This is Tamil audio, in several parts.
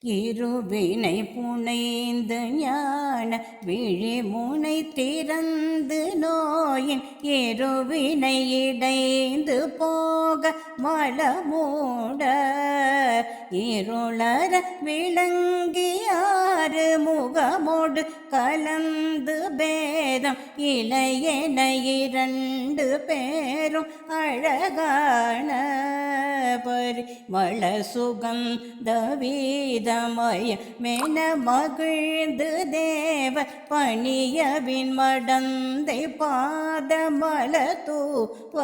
இருவினை புனைந்து ஞான விழிமுனை திறந்து நோயின் இருவினை இடைந்து போக மலமூட இருளர விளங்கியாறு முகமோடு கலந்து பேதம் இளையன இரண்டு பேரும் அழகான பரிமள சுகந்த வீதமய மென மகிழ்ந்து தேவ பணியவின் மடந்தை பாதமல தூவ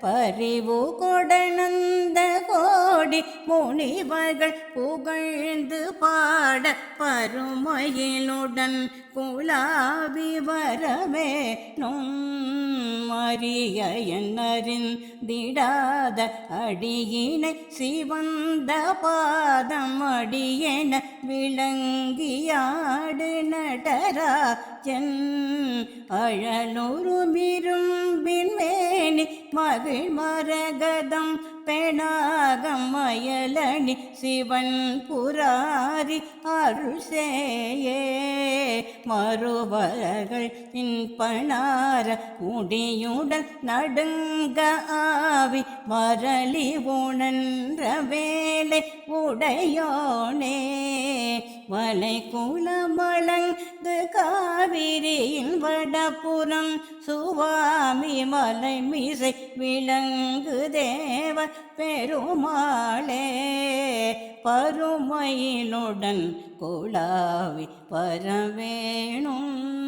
பரிவு கொடனந்த கோடி முனிவர்கள் புகழ்ந்து பாட பருமையினுடன் குலாவி வரவே அறிய என்னறிந்திடாத அடியினை சிவந்த பாதம் அடியென விளங்கியாடு நடராஜன் அழலுருமிரும்பின் மேனி மகிழ் மரகதம் பெணாகம் மயலணி சிவன் புராரி அருள் சேயே மறுவர்கள் பணார முடியுடன் நடுங்க ஆவி மரளி உணன்ற வேலை உடையோனே வலை குலமளங்கு காவிரியின் வடபுறம் சுவாமி மலை மிசை விளங்கு தேவ பெருமாளே பருமையினுடன் குலாவி பரவேணும்.